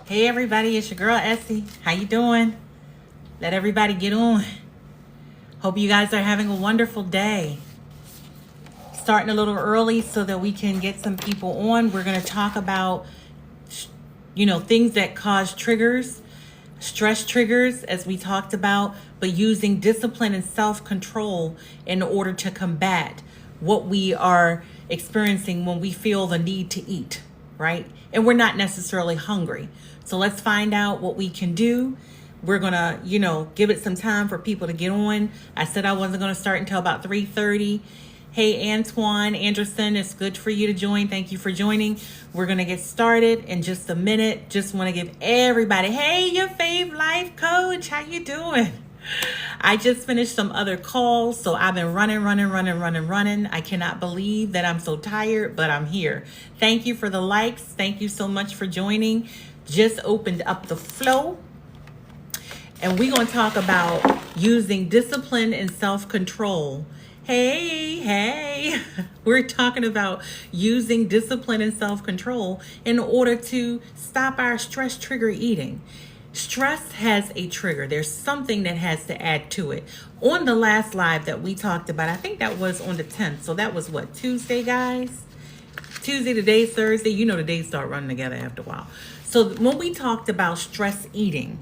Hey everybody, it's your girl Essie. How you doing? Let everybody get on. Hope you guys are having a wonderful day. Starting a little early so that we can get some people on. We're going to talk about, things that cause triggers, stress triggers, as we talked about, but using discipline and self-control in order to combat what we are experiencing when we feel the need to eat, right? And we're not necessarily hungry. So let's find out what we can do. We're going to, give it some time for people to get on. I said I wasn't going to start until about 3:30. Hey, Antoine Anderson, it's good for you to join. Thank you for joining. We're going to get started in just a minute. Just want to give everybody, hey, your fave life coach, how you doing? I just finished some other calls, so I've been running. I cannot believe that I'm so tired, but I'm here. Thank you for the likes. Thank you so much for joining. Just opened up the flow. And we're going to talk about using discipline and self-control. Hey, we're talking about using discipline and self-control in order to stop our stress trigger eating. Stress has a trigger. There's something that has to add to it. On the last live that we talked about, I think that was on the 10th. So that was what, Tuesday, guys? Tuesday, today's Thursday. The days start running together after a while. So when we talked about stress eating,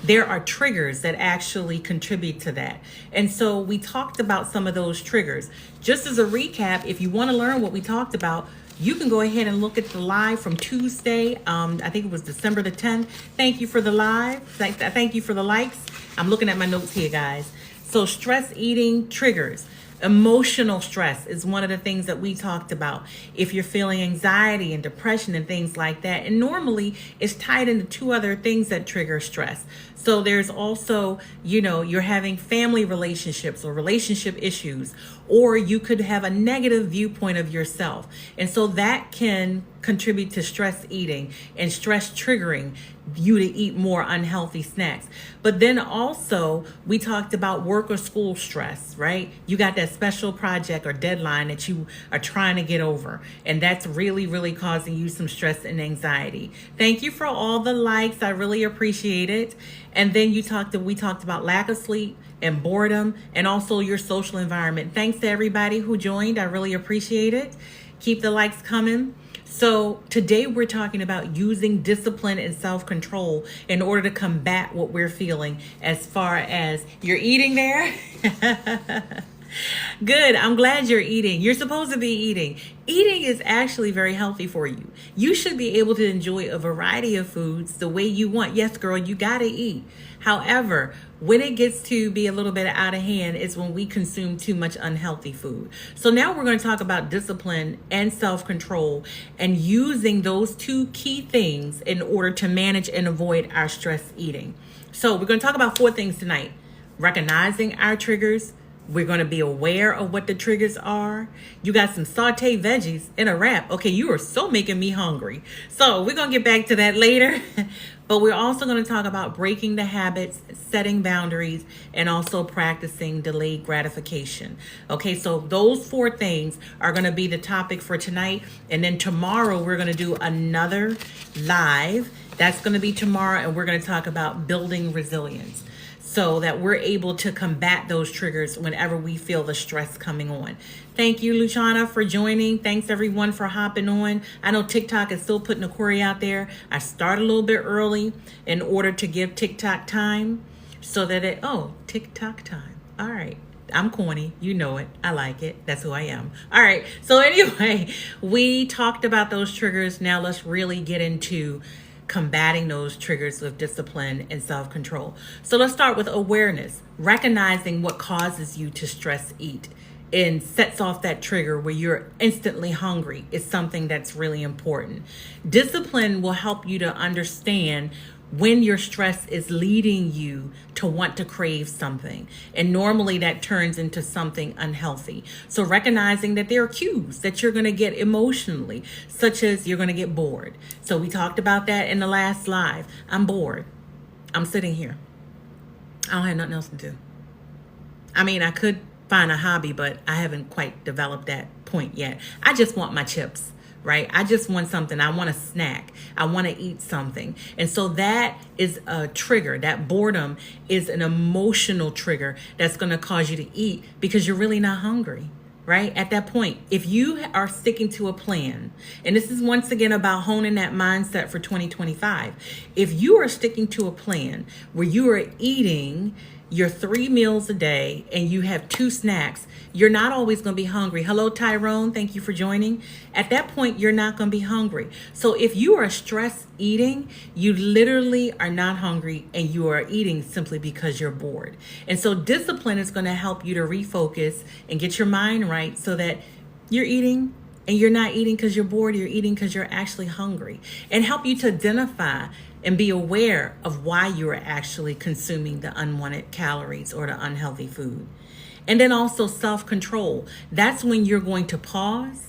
there are triggers that actually contribute to that. And so we talked about some of those triggers. Just as a recap, if you want to learn what we talked about, you can go ahead and look at the live from Tuesday. I think it was December the 10th. Thank you for the live. Thank you for the likes. I'm looking at my notes here, guys. So stress eating triggers. Emotional stress is one of the things that we talked about. If you're feeling anxiety and depression and things like that, and normally it's tied into two other things that trigger stress. So there's also, you're having family relationships or relationship issues, or you could have a negative viewpoint of yourself. And so that can contribute to stress eating and stress triggering you to eat more unhealthy snacks. But then also we talked about work or school stress, right? You got that special project or deadline that you are trying to get over, and that's really causing you some stress and anxiety. Thank you for all the likes. I really appreciate it. And then we talked about lack of sleep and boredom and also your social environment. Thanks to everybody who joined. I really appreciate it. Keep the likes coming. So today we're talking about using discipline and self-control in order to combat what we're feeling as far as you're eating there. Good. I'm glad you're eating. You're supposed to be eating. Eating is actually very healthy for you. You should be able to enjoy a variety of foods the way you want. Yes, girl, you got to eat. However, when it gets to be a little bit out of hand is when we consume too much unhealthy food. So now we're going to talk about discipline and self-control and using those two key things in order to manage and avoid our stress eating. So we're going to talk about 4 things tonight. Recognizing our triggers. We're going to be aware of what the triggers are. You got some sauteed veggies in a wrap. Okay, you are so making me hungry. So we're going to get back to that later. But we're also going to talk about breaking the habits, setting boundaries, and also practicing delayed gratification. Okay, so those 4 things are going to be the topic for tonight. And then tomorrow we're going to do another live. That's going to be tomorrow, and we're going to talk about building resilience, so that we're able to combat those triggers whenever we feel the stress coming on. Thank you, Luciana, for joining. Thanks, everyone, for hopping on. I know TikTok is still putting a query out there. I started a little bit early in order to give TikTok time so that TikTok time. All right. I'm corny. You know it. I like it. That's who I am. All right. So anyway, we talked about those triggers. Now let's really get into combating those triggers with discipline and self-control. So let's start with awareness, recognizing what causes you to stress eat and sets off that trigger where you're instantly hungry is something that's really important. Discipline will help you to understand when your stress is leading you to want to crave something. And normally that turns into something unhealthy. So recognizing that there are cues that you're going to get emotionally, such as you're going to get bored. So we talked about that in the last live. I'm bored. I'm sitting here. I don't have nothing else to do. I mean, I could find a hobby, but I haven't quite developed that point yet. I just want my chips. right? I just want something. I want a snack. I want to eat something. And so that is a trigger. That boredom is an emotional trigger that's going to cause you to eat because you're really not hungry. Right? At that point, if you are sticking to a plan, and this is once again about honing that mindset for 2025, if you are sticking to a plan where you are eating your 3 meals a day and you have 2 snacks, you're not always going to be hungry. Hello, Tyrone. Thank you for joining. At that point, you're not going to be hungry. So if you are stress eating, you literally are not hungry and you are eating simply because you're bored. And so discipline is going to help you to refocus and get your mind right so that you're eating and you're not eating because you're bored. You're eating because you're actually hungry, and help you to identify and be aware of why you are actually consuming the unwanted calories or the unhealthy food. And then also self-control. That's when you're going to pause,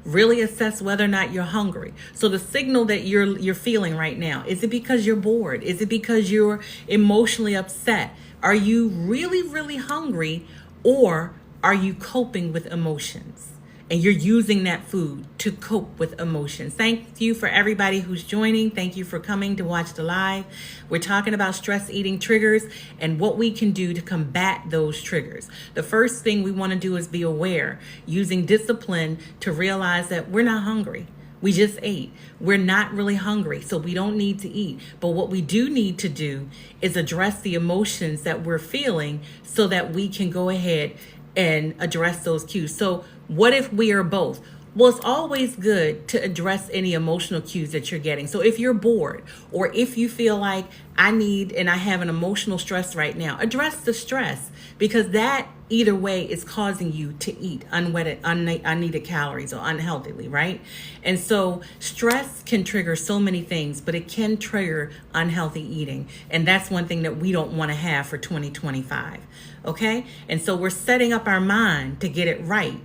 really assess whether or not you're hungry. So the signal that you're feeling right now, is it because you're bored? Is it because you're emotionally upset? Are you really, really hungry, or are you coping with emotions? And you're using that food to cope with emotions. Thank you for everybody who's joining. Thank you for coming to watch the live. We're talking about stress eating triggers and what we can do to combat those triggers. The first thing we want to do is be aware, using discipline to realize that we're not hungry. We just ate. We're not really hungry, so we don't need to eat. But what we do need to do is address the emotions that we're feeling so that we can go ahead and address those cues. So what if we are both? Well, it's always good to address any emotional cues that you're getting. So if you're bored, or if you feel like I have an emotional stress right now, address the stress, because that either way is causing you to eat unneeded calories or unhealthily, right? And so stress can trigger so many things, but it can trigger unhealthy eating. And that's one thing that we don't want to have for 2025. Okay? And so we're setting up our mind to get it right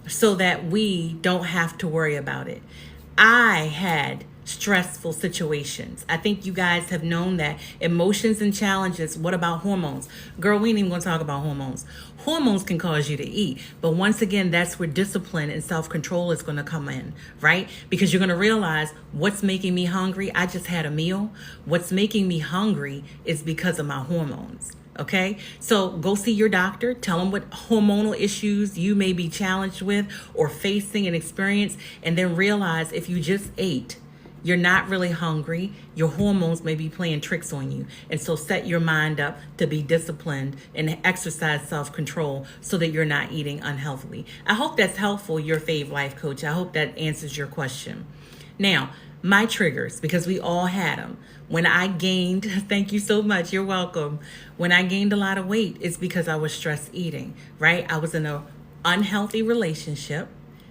so that we don't have to worry about it. I had stressful situations. I think you guys have known that. Emotions and challenges. What about hormones? Girl, we ain't even going to talk about hormones. Hormones can cause you to eat. But once again, that's where discipline and self-control is going to come in, right? Because you're going to realize, what's making me hungry? I just had a meal. What's making me hungry is because of my hormones. Okay, so go see your doctor. Tell them what hormonal issues you may be challenged with or facing and experience, and then realize if you just ate, you're not really hungry. Your hormones may be playing tricks on you. And so set your mind up to be disciplined and exercise self-control so that you're not eating unhealthily. I hope that's helpful, your Fave Life Coach. I hope that answers your question. Now, my triggers, because we all had them. When I gained, thank you so much, you're welcome. When I gained a lot of weight, it's because I was stress eating, right? I was in an unhealthy relationship,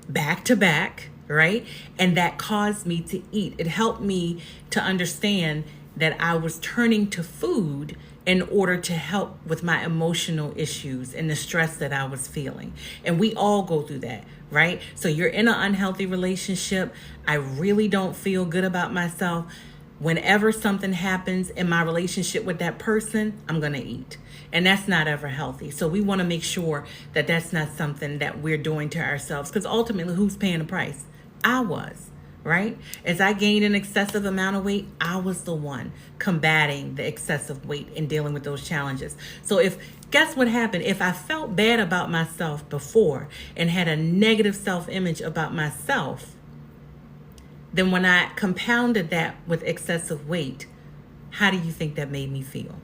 back to back, right? And that caused me to eat. It helped me to understand that I was turning to food in order to help with my emotional issues and the stress that I was feeling. And we all go through that, right? So you're in an unhealthy relationship. I really don't feel good about myself. Whenever something happens in my relationship with that person, I'm going to eat. And that's not ever healthy. So we want to make sure that that's not something that we're doing to ourselves, because ultimately, who's paying the price? I was, right? As I gained an excessive amount of weight, I was the one combating the excessive weight and dealing with those challenges. So guess what happened? If I felt bad about myself before and had a negative self-image about myself, then when I compounded that with excessive weight, how do you think that made me feel?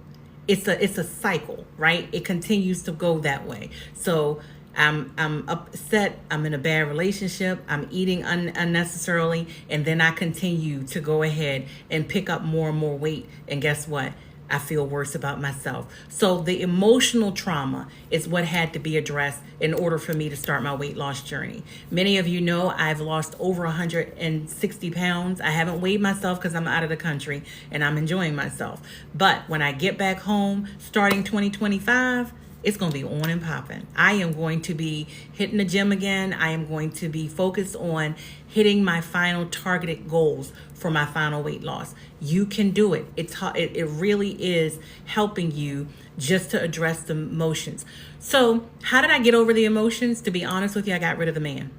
It's a cycle, right? It continues to go that way. So I'm upset, I'm in a bad relationship, I'm eating unnecessarily, and then I continue to go ahead and pick up more and more weight. And guess what? I feel worse about myself. So the emotional trauma is what had to be addressed in order for me to start my weight loss journey. Many of you know I've lost over 160 pounds. I haven't weighed myself because I'm out of the country and I'm enjoying myself. But when I get back home, starting 2025, it's going to be on and popping. I am going to be hitting the gym again. I am going to be focused on hitting my final targeted goals for my final weight loss. You can do it. It really is helping you just to address the emotions. So how did I get over the emotions? To be honest with you, I got rid of the man.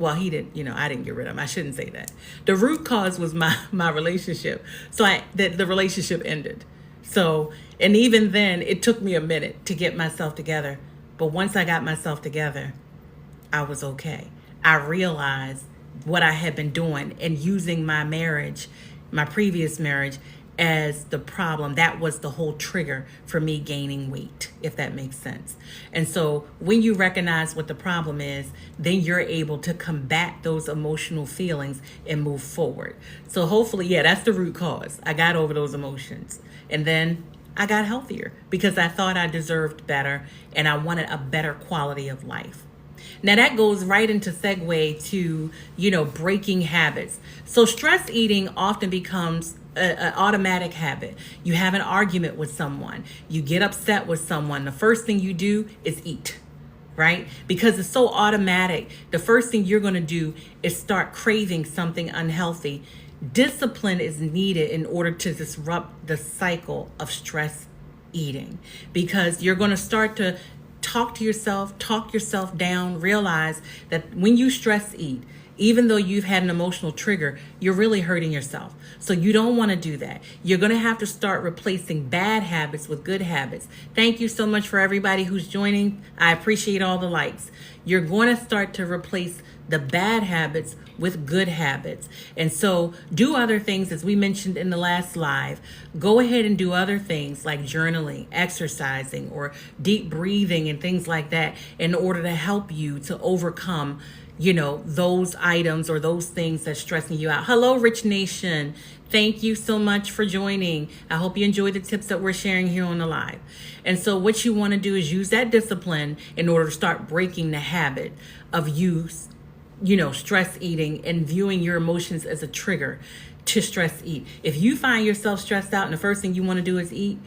well, he didn't, I didn't get rid of him. I shouldn't say that. The root cause was my relationship. So the relationship ended. So, and even then it took me a minute to get myself together. But once I got myself together, I was okay. I realized what I had been doing and using my marriage, my previous marriage, as the problem. That was the whole trigger for me gaining weight, if that makes sense. And so when you recognize what the problem is, then you're able to combat those emotional feelings and move forward. So hopefully, that's the root cause. I got over those emotions. And then I got healthier because I thought I deserved better and I wanted a better quality of life. Now that goes right into segue to, breaking habits. So stress eating often becomes an automatic habit. You have an argument with someone, you get upset with someone. The first thing you do is eat, right? Because it's so automatic. The first thing you're going to do is start craving something unhealthy. Discipline is needed in order to disrupt the cycle of stress eating, because you're going to start to talk yourself down, realize that when you stress eat, even though you've had an emotional trigger, you're really hurting yourself. So you don't want to do that. You're going to have to start replacing bad habits with good habits. Thank you so much for everybody who's joining. I appreciate all the likes. You're going to start to replace the bad habits with good habits. And so do other things, as we mentioned in the last live. Go ahead and do other things like journaling, exercising, or deep breathing and things like that in order to help you to overcome those items or those things that's stressing you out. Hello, Rich Nation. Thank you so much for joining. I hope you enjoyed the tips that we're sharing here on the live. And so what you want to do is use that discipline in order to start breaking the habit of stress eating and viewing your emotions as a trigger to stress eat. If you find yourself stressed out and the first thing you want to do is eat,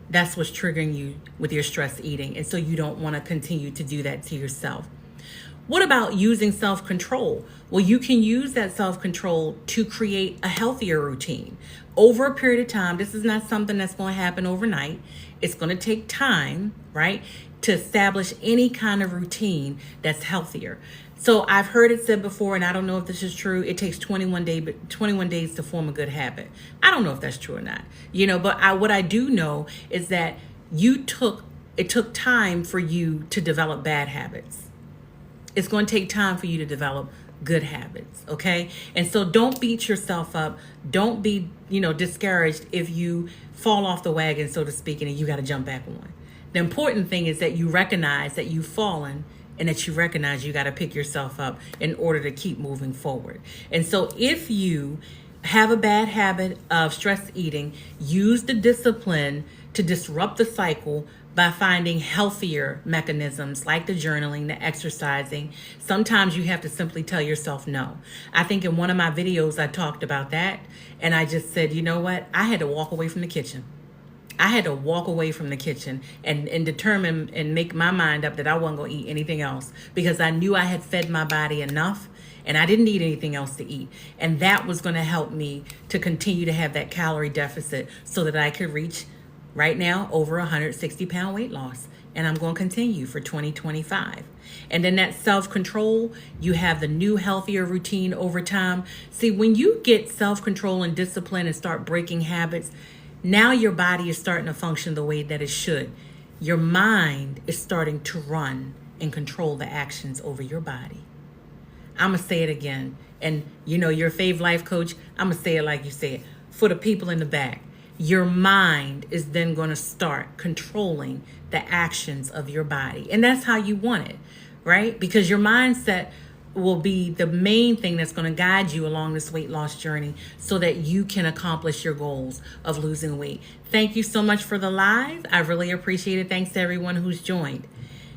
that's what's triggering you with your stress eating. And so you don't want to continue to do that to yourself. What about using self-control? Well, you can use that self-control to create a healthier routine. Over a period of time, this is not something that's going to happen overnight. It's going to take time, right, to establish any kind of routine that's healthier. So I've heard it said before, and I don't know if this is true, it takes 21 days to form a good habit. I don't know if that's true or not, but what I do know is that it took time for you to develop bad habits. It's going to take time for you to develop good habits, okay? And so don't beat yourself up. Don't be, discouraged if you fall off the wagon, so to speak, and you got to jump back on. The important thing is that you recognize that you've fallen and that you recognize you got to pick yourself up in order to keep moving forward. And so if you have a bad habit of stress eating, use the discipline to disrupt the cycle by finding healthier mechanisms like the journaling, the exercising. Sometimes you have to simply tell yourself no. I think in one of my videos I talked about that, and I just said, you know what? I had to walk away from the kitchen. I had to walk away from the kitchen and determine and make my mind up that I wasn't going to eat anything else, because I knew I had fed my body enough and I didn't need anything else to eat. And that was going to help me to continue to have that calorie deficit so that I could reach right now over 160 pound weight loss. And I'm going to continue for 2025. And then that self-control, you have the new healthier routine over time. See, when you get self-control and discipline and start breaking habits, now your body is starting to function the way that it should. Your mind is starting to run and control the actions over your body. I'm going to say it again. And your fave life coach, I'm going to say it like you say it. For the people in the back, your mind is then going to start controlling the actions of your body. And that's how you want it, right? Because your mindset will be the main thing that's going to guide you along this weight loss journey so that you can accomplish your goals of losing weight. Thank you so much for the live. I really appreciate it. Thanks to everyone who's joined.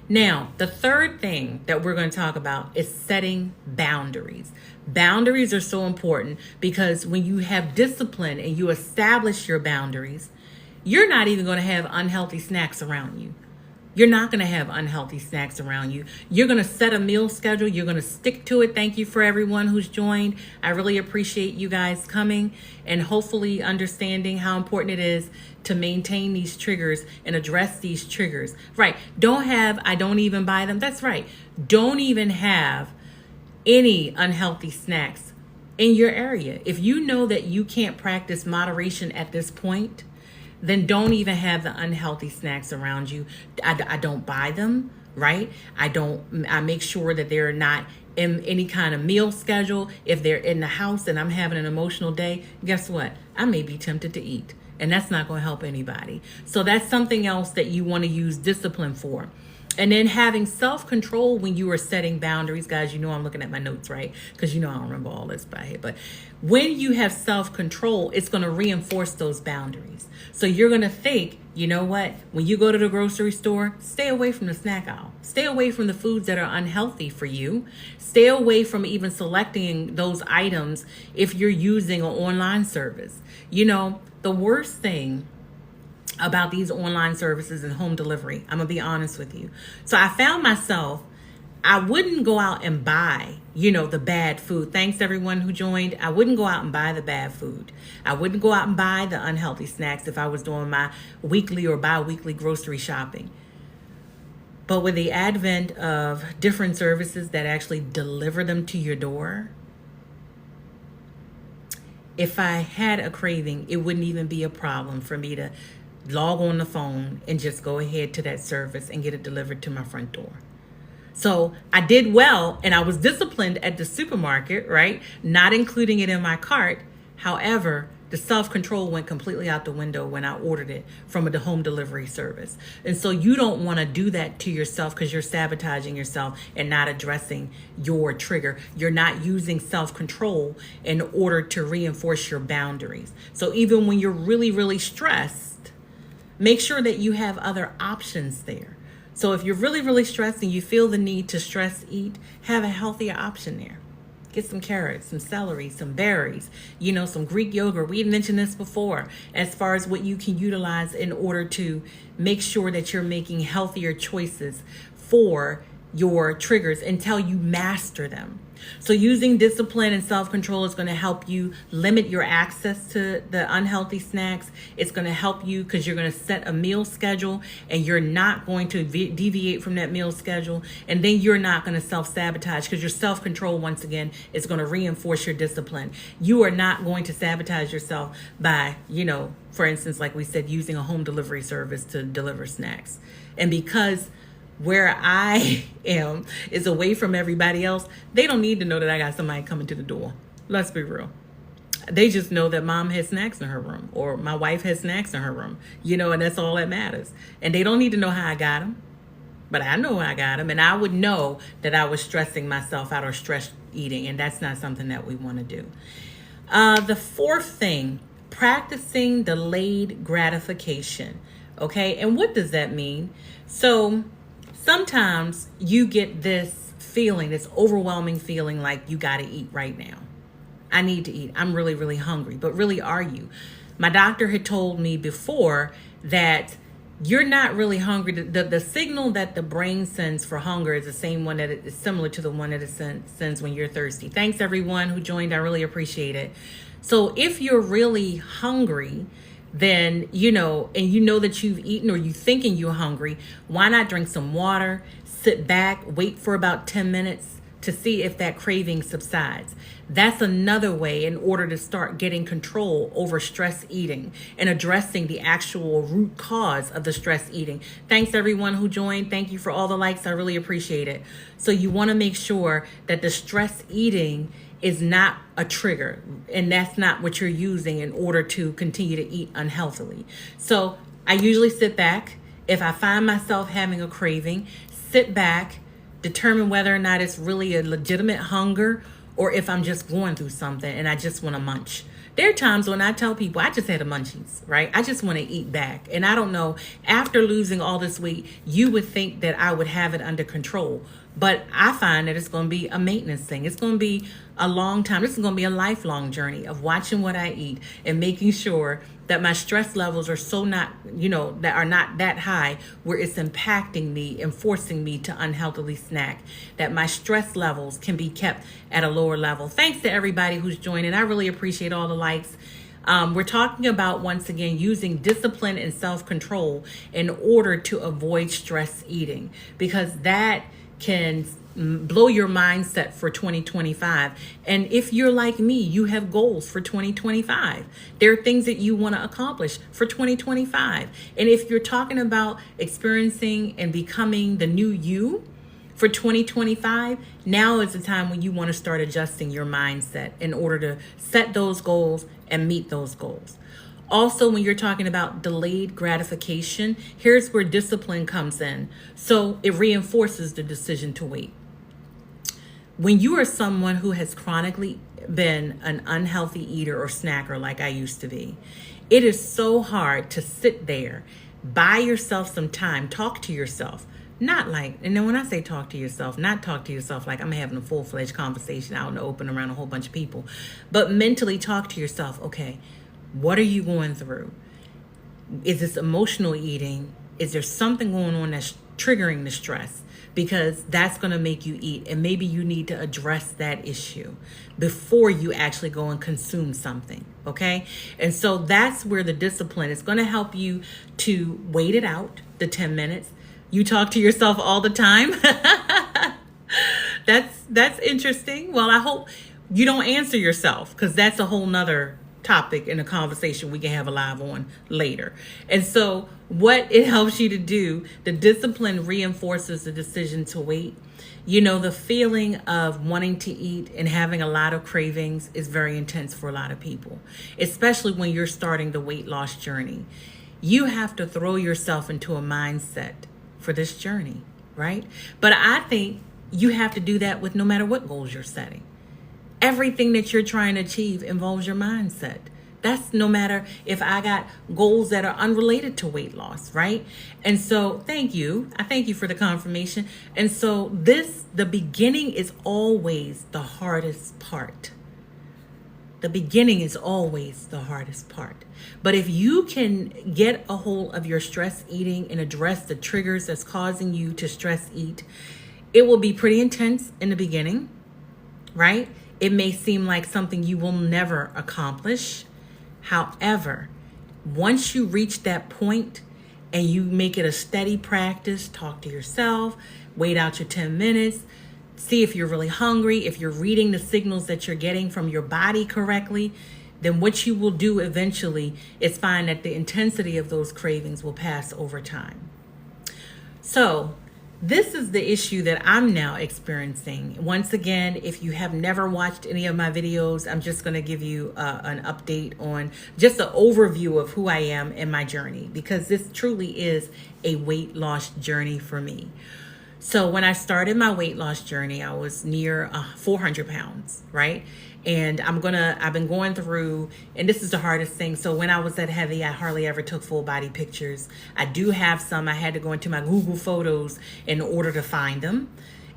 Now, the third thing that we're going to talk about is setting boundaries. Boundaries are so important because when you have discipline and you establish your boundaries, you're not even going to have unhealthy snacks around you. You're not going to have unhealthy snacks around you. You're going to set a meal schedule. You're going to stick to it. Thank you for everyone who's joined. I really appreciate you guys coming and hopefully understanding how important it is to maintain these triggers and address these triggers. Right. I don't even buy them. That's right. Don't even have any unhealthy snacks in your area. If you know that you can't practice moderation at this point, then don't even have the unhealthy snacks around you. I don't buy them, right? I make sure that they're not in any kind of meal schedule. If they're in the house and I'm having an emotional day, guess what? I may be tempted to eat, and that's not going to help anybody. So that's something else that you want to use discipline for. And then having self-control when you are setting boundaries. Guys, you know I'm looking at my notes, right? Because you know I don't remember all this by head. But when you have self-control, it's going to reinforce those boundaries. So you're going to think, you know what? When you go to the grocery store, stay away from the snack aisle. Stay away from the foods that are unhealthy for you. Stay away from even selecting those items if you're using an online service. You know, the worst thing about these online services and home delivery, I'm gonna be honest with you. So I found myself, I wouldn't go out and buy, the bad food. Thanks everyone who joined. I wouldn't go out and buy the bad food. I wouldn't go out and buy the unhealthy snacks if I was doing my weekly or bi-weekly grocery shopping. But with the advent of different services that actually deliver them to your door, if I had a craving, it wouldn't even be a problem for me to log on the phone and just go ahead to that service and get it delivered to my front door. So I did well, and I was disciplined at the supermarket, right? Not including it in my cart. However, the self-control went completely out the window when I ordered it from a home delivery service. And so you don't want to do that to yourself, because you're sabotaging yourself and not addressing your trigger. You're not using self-control in order to reinforce your boundaries. So even when you're really, really stressed, make sure that you have other options there. So if you're really, really stressed and you feel the need to stress eat, have a healthier option there. Get some carrots, some celery, some berries, some Greek yogurt. We mentioned this before as far as what you can utilize in order to make sure that you're making healthier choices for your triggers until you master them. So using discipline and self-control is going to help you limit your access to the unhealthy snacks. It's going to help you because you're going to set a meal schedule, and you're not going to deviate from that meal schedule. And then you're not going to self-sabotage, because your self-control, once again, is going to reinforce your discipline. You are not going to sabotage yourself by, for instance, like we said, using a home delivery service to deliver snacks. And because where I am is away from everybody else, they don't need to know that I got somebody coming to the door. Let's be real. They just know that mom has snacks in her room, or my wife has snacks in her room, and that's all that matters. And they don't need to know how I got them, but I know I got them, and I would know that I was stressing myself out or stress eating, and that's not something that we want to do. The fourth thing, practicing delayed gratification. Okay, and what does that mean? So sometimes you get this feeling, this overwhelming feeling like you got to eat right now. I need to eat. I'm really, really hungry. But really, are you? My doctor had told me before that you're not really hungry. The signal that the brain sends for hunger is the same one that is similar to the one that it sends when you're thirsty. Thanks everyone who joined. I really appreciate it. So if you're really hungry, then, and you know that you've eaten, or you thinking you're hungry, why not drink some water, sit back, wait for about 10 minutes to see if that craving subsides. That's another way in order to start getting control over stress eating and addressing the actual root cause of the stress eating. Thanks everyone who joined. Thank you for all the likes. I really appreciate it. So you want to make sure that the stress eating is not a trigger, and that's not what you're using in order to continue to eat unhealthily. So I usually sit back. If I find myself having a craving, sit back, determine whether or not it's really a legitimate hunger, or if I'm just going through something and I just want to munch. There are times when I tell people I just had a munchies, right? I just want to eat back. And I don't know, after losing all this weight, you would think that I would have it under control. But I find that it's going to be a maintenance thing. It's going to be a long time. This is going to be a lifelong journey of watching what I eat and making sure that my stress levels are so not, that are not that high where it's impacting me and forcing me to unhealthily snack, that my stress levels can be kept at a lower level. Thanks to everybody who's joining. I really appreciate all the likes. We're talking about, once again, using discipline and self-control in order to avoid stress eating, because that can blow your mindset for 2025. And if you're like me, you have goals for 2025. There are things that you want to accomplish for 2025. And if you're talking about experiencing and becoming the new you for 2025, now is the time when you want to start adjusting your mindset in order to set those goals and meet those goals. Also, when you're talking about delayed gratification, here's where discipline comes in. So it reinforces the decision to wait. When you are someone who has chronically been an unhealthy eater or snacker like I used to be, it is so hard to sit there, buy yourself some time, talk to yourself. Not like, and then when I say talk to yourself, not talk to yourself like I'm having a full-fledged conversation out in the open around a whole bunch of people, but mentally talk to yourself. Okay, what are you going through? Is this emotional eating? Is there something going on that's triggering the stress? Because that's going to make you eat. And maybe you need to address that issue before you actually go and consume something. Okay. And so that's where the discipline is going to help you to wait it out, the 10 minutes. You talk to yourself all the time. That's interesting. Well, I hope you don't answer yourself, because that's a whole nother topic in a conversation we can have a live on later. And so what it helps you to do, the discipline reinforces the decision to wait. You know, the feeling of wanting to eat and having a lot of cravings is very intense for a lot of people, especially when you're starting the weight loss journey. You have to throw yourself into a mindset for this journey, right? But I think you have to do that with no matter what goals you're setting. Everything that you're trying to achieve involves your mindset. That's no matter if I got goals that are unrelated to weight loss, right? And so thank you. I thank you for the confirmation. And so the beginning is always the hardest part. The beginning is always the hardest part. But if you can get a hold of your stress eating and address the triggers that's causing you to stress eat, it will be pretty intense in the beginning, right? It may seem like something you will never accomplish. However, once you reach that point and you make it a steady practice, talk to yourself, wait out your 10 minutes, see if you're really hungry, if you're reading the signals that you're getting from your body correctly, then what you will do eventually is find that the intensity of those cravings will pass over time. So this is the issue that I'm now experiencing. Once again, if you have never watched any of my videos, I'm just going to give you an update on just an overview of who I am in my journey, because this truly is a weight loss journey for me. So when I started my weight loss journey, I was near 400 pounds, right? And I've been going through, and this is the hardest thing. So when I was that heavy, I hardly ever took full body pictures. I do have some. I had to go into my Google Photos in order to find them.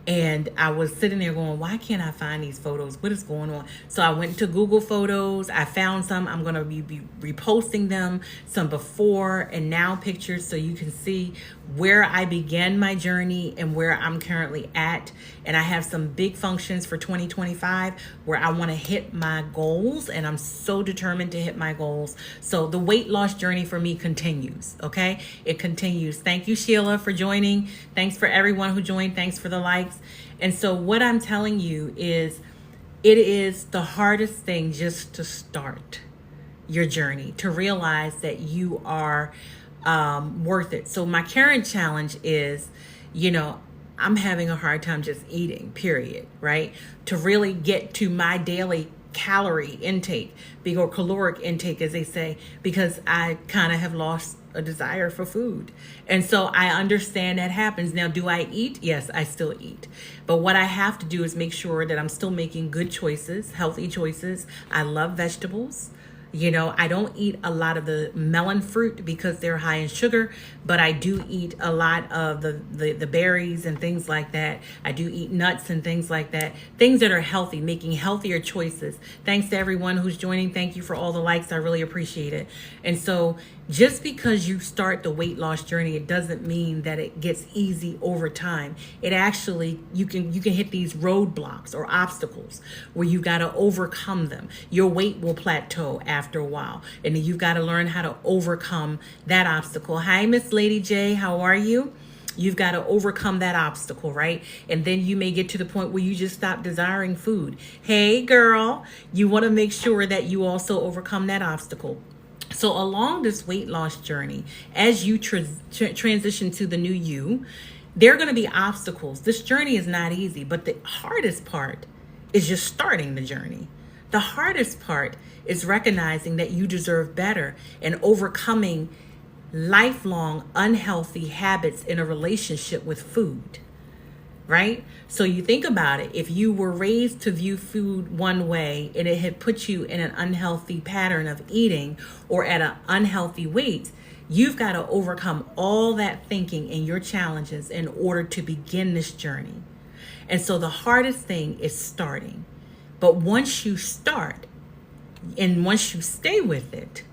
And I was sitting there going, why can't I find these photos? What is going on? So I went to Google Photos. I found some. I'm going to be reposting them, some before and now pictures, so you can see where I began my journey and where I'm currently at. And I have some big functions for 2025 where I want to hit my goals, and I'm so determined to hit my goals. So the weight loss journey for me continues, okay? It continues. Thank you, Sheila, for joining. Thanks for everyone who joined. Thanks for the likes. And so what I'm telling you is, it is the hardest thing just to start your journey, to realize that you are worth it. So my current challenge is, I'm having a hard time just eating, period, right? To really get to my daily calorie intake, or caloric intake, as they say, because I kind of have lost a desire for food. And so I understand that happens. Now, do I eat? Yes, I still eat. But what I have to do is make sure that I'm still making good choices, healthy choices. I love vegetables. I don't eat a lot of the melon fruit because they're high in sugar, but I do eat a lot of the berries and things like that. I do eat nuts and things like that. Things that are healthy, making healthier choices. Thanks to everyone who's joining. Thank you for all the likes. I really appreciate it. And so just because you start the weight loss journey, it doesn't mean that it gets easy over time. It actually, you can hit these roadblocks or obstacles where you got to overcome them. Your weight will plateau after a while, and then you've got to learn how to overcome that obstacle. Hi, Miss Lady J, how are you? You've got to overcome that obstacle, right? And then you may get to the point where you just stop desiring food. Hey, girl, you want to make sure that you also overcome that obstacle. So along this weight loss journey, as you transition to the new you, there are going to be obstacles. This journey is not easy, but the hardest part is just starting the journey. The hardest part is recognizing that you deserve better and overcoming lifelong unhealthy habits in a relationship with food, right? So you think about it. If you were raised to view food one way and it had put you in an unhealthy pattern of eating or at an unhealthy weight, you've got to overcome all that thinking and your challenges in order to begin this journey. And so the hardest thing is starting. But once you start and once you stay with it,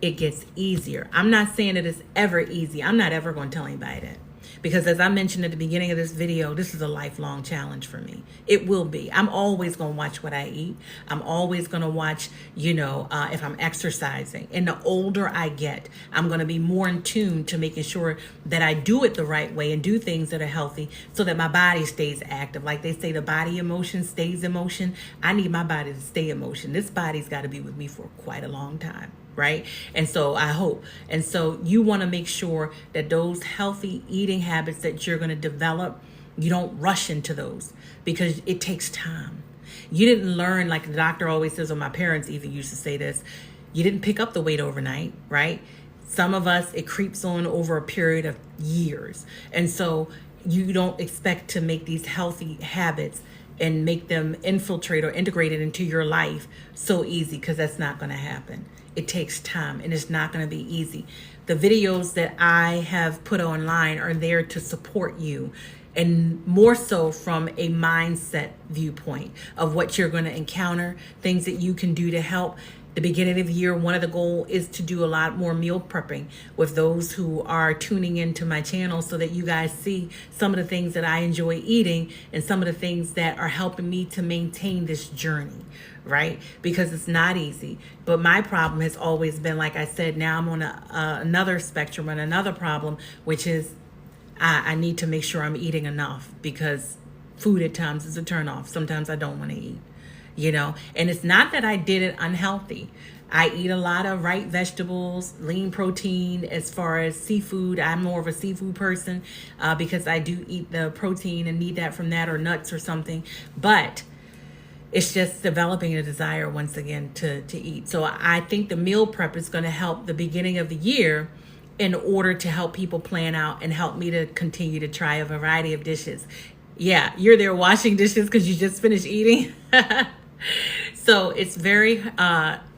it gets easier. I'm not saying it is ever easy. I'm not ever going to tell anybody that. Because as I mentioned at the beginning of this video, this is a lifelong challenge for me. It will be. I'm always going to watch what I eat. I'm always going to watch, if I'm exercising. And the older I get, I'm going to be more in tune to making sure that I do it the right way and do things that are healthy so that my body stays active. Like they say, the body in motion stays in motion. I need my body to stay in motion. This body's got to be with me for quite a long time. Right? And so I hope. And so you want to make sure that those healthy eating habits that you're going to develop, you don't rush into those because it takes time. You didn't learn, like the doctor always says, or my parents even used to say this, you didn't pick up the weight overnight, right? Some of us, it creeps on over a period of years. And so you don't expect to make these healthy habits and make them infiltrate or integrated into your life so easy, because that's not going to happen. It takes time and it's not going to be easy. The videos that I have put online are there to support you, and more so from a mindset viewpoint of what you're going to encounter, things that you can do to help. The beginning of the year, one of the goals is to do a lot more meal prepping with those who are tuning into my channel so that you guys see some of the things that I enjoy eating and some of the things that are helping me to maintain this journey, right? Because it's not easy. But my problem has always been, like I said, now I'm on another spectrum and another problem, which is I need to make sure I'm eating enough, because food at times is a turnoff. Sometimes I don't want to eat. And it's not that I did it unhealthy. I eat a lot of right vegetables, lean protein. As far as seafood, I'm more of a seafood person because I do eat the protein and need that from that, or nuts or something. But it's just developing a desire once again to eat. So I think the meal prep is going to help the beginning of the year in order to help people plan out and help me to continue to try a variety of dishes. Yeah, you're there washing dishes because you just finished eating. So it's very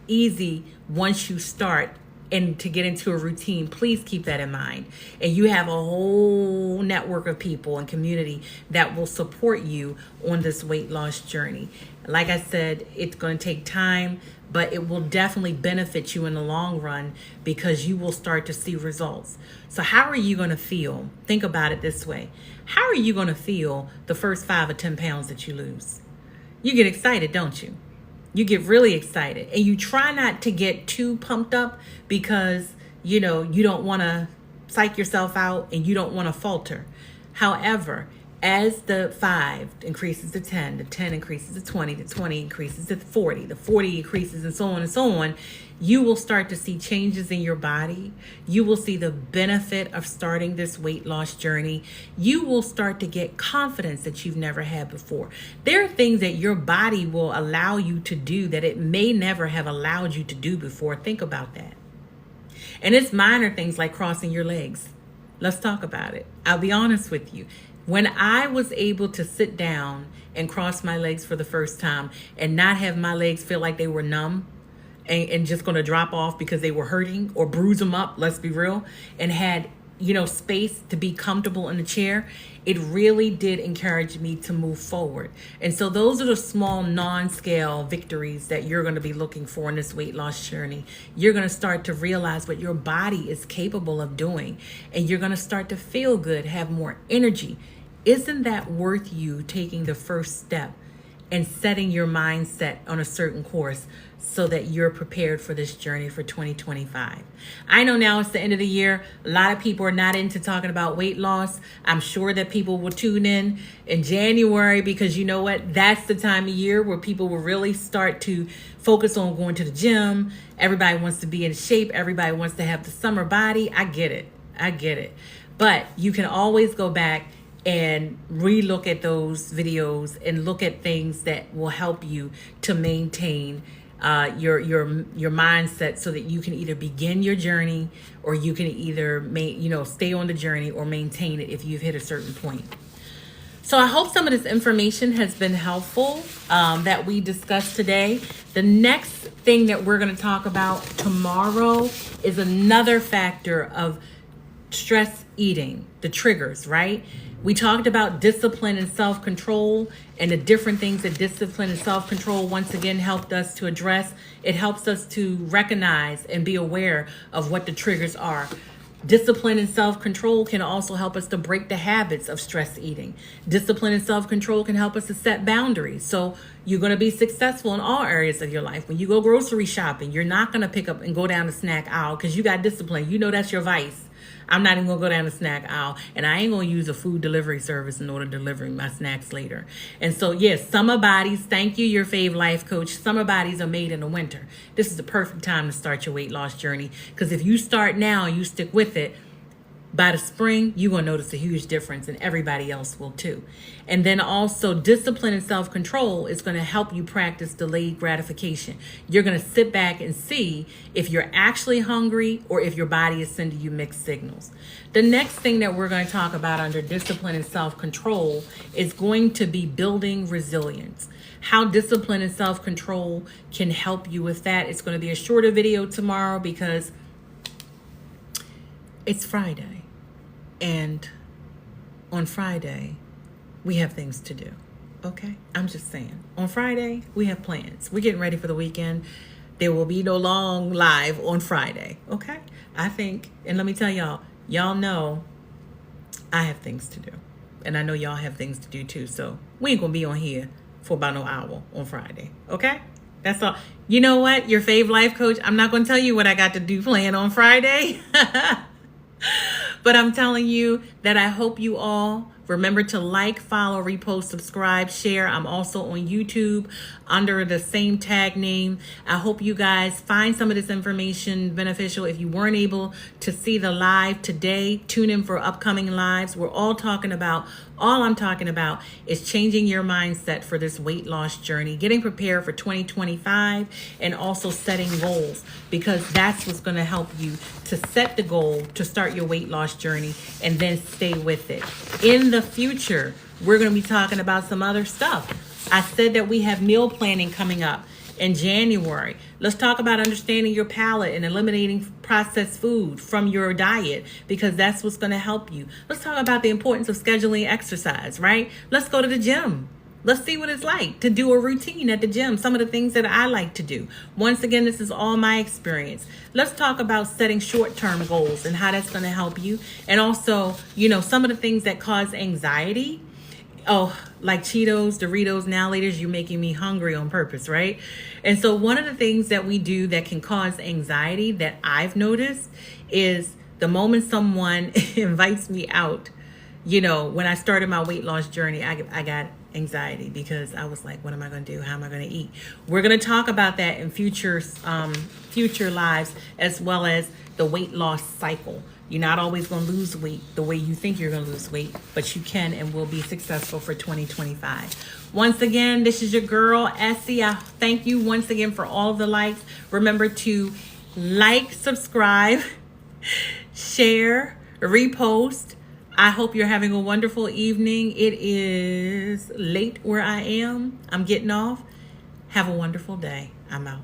easy once you start and to get into a routine. Please keep that in mind. And you have a whole network of people and community that will support you on this weight loss journey. Like I said, it's going to take time, but it will definitely benefit you in the long run because you will start to see results. So how are you going to feel? Think about it this way. How are you going to feel the first 5 or 10 pounds that you lose? You get excited, don't you? You get really excited, and you try not to get too pumped up because, you don't want to psych yourself out and you don't want to falter. However, as the 5 increases to 10, the 10 increases to 20, the 20 increases to 40, the 40 increases, and so on and so on, you will start to see changes in your body. You will see the benefit of starting this weight loss journey. You will start to get confidence that you've never had before. There are things that your body will allow you to do that it may never have allowed you to do before. Think about that. And it's minor things like crossing your legs. Let's talk about it. I'll be honest with you. When I was able to sit down and cross my legs for the first time and not have my legs feel like they were numb and just going to drop off because they were hurting or bruise them up, let's be real, and had, space to be comfortable in the chair, it really did encourage me to move forward. And so those are the small non-scale victories that you're going to be looking for in this weight loss journey. You're going to start to realize what your body is capable of doing, and you're going to start to feel good, have more energy. Isn't that worth you taking the first step and setting your mindset on a certain course so that you're prepared for this journey for 2025. I know now it's the end of the year. A lot of people are not into talking about weight loss. I'm sure that people will tune in January, because you know what? That's the time of year where people will really start to focus on going to the gym. Everybody wants to be in shape. Everybody wants to have the summer body. I get it. But you can always go back and relook at those videos and look at things that will help you to maintain your mindset, so that you can either begin your journey, or you can either stay on the journey or maintain it if you've hit a certain point. So I hope some of this information has been helpful that we discussed today. The next thing that we're going to talk about tomorrow is another factor of stress eating, the triggers, right? We talked about discipline and self-control, and the different things that discipline and self-control once again helped us to address. It helps us to recognize and be aware of what the triggers are. Discipline and self-control can also help us to break the habits of stress eating. Discipline and self-control can help us to set boundaries. So you're going to be successful in all areas of your life. When you go grocery shopping, you're not going to pick up and go down the snack aisle because you got discipline. You know that's your vice. I'm not even going to go down the snack aisle, and I ain't going to use a food delivery service in order to deliver my snacks later. And so, yes, summer bodies, thank you, your fave life coach. Summer bodies are made in the winter. This is the perfect time to start your weight loss journey, because if you start now and you stick with it, by the spring, you're going to notice a huge difference, and everybody else will too. And then also, discipline and self-control is going to help you practice delayed gratification. You're going to sit back and see if you're actually hungry or if your body is sending you mixed signals. The next thing that we're going to talk about under discipline and self-control is going to be building resilience. How discipline and self-control can help you with that. It's going to be a shorter video tomorrow because it's Friday. And on Friday, we have things to do. Okay? I'm just saying. On Friday, we have plans. We're getting ready for the weekend. There will be no long live on Friday. Okay? I think, and let me tell y'all know I have things to do. And I know y'all have things to do too. So we ain't going to be on here for about no hour on Friday. Okay? That's all. You know what? Your fave life coach, I'm not going to tell you what I got to do planned on Friday. But I'm telling you that I hope you all remember to like, follow, repost, subscribe, share. I'm also on YouTube under the same tag name. I hope you guys find some of this information beneficial. If you weren't able to see the live today, tune in for upcoming lives. All I'm talking about is changing your mindset for this weight loss journey, getting prepared for 2025, and also setting goals, because that's what's going to help you to set the goal to start your weight loss journey and then stay with it. In the future, we're going to be talking about some other stuff. I said that we have meal planning coming up in January. Let's talk about understanding your palate and eliminating processed food from your diet, because that's what's going to help you. Let's talk about the importance of scheduling exercise, right? Let's go to the gym. Let's see what it's like to do a routine at the gym. Some of the things that I like to do. Once again, this is all my experience. Let's talk about setting short-term goals and how that's going to help you. And also, some of the things that cause anxiety. Oh, like Cheetos, Doritos, now laters, you're making me hungry on purpose, right? And so one of the things that we do that can cause anxiety that I've noticed is the moment someone invites me out. When I started my weight loss journey, I got anxiety because I was like, what am I going to do? How am I going to eat? We're going to talk about that in future lives, as well as the weight loss cycle. You're not always going to lose weight the way you think you're going to lose weight, but you can and will be successful for 2025. Once again, this is your girl, Essie. I thank you once again for all of the likes. Remember to like, subscribe, share, repost. I hope you're having a wonderful evening. It is late where I am. I'm getting off. Have a wonderful day. I'm out.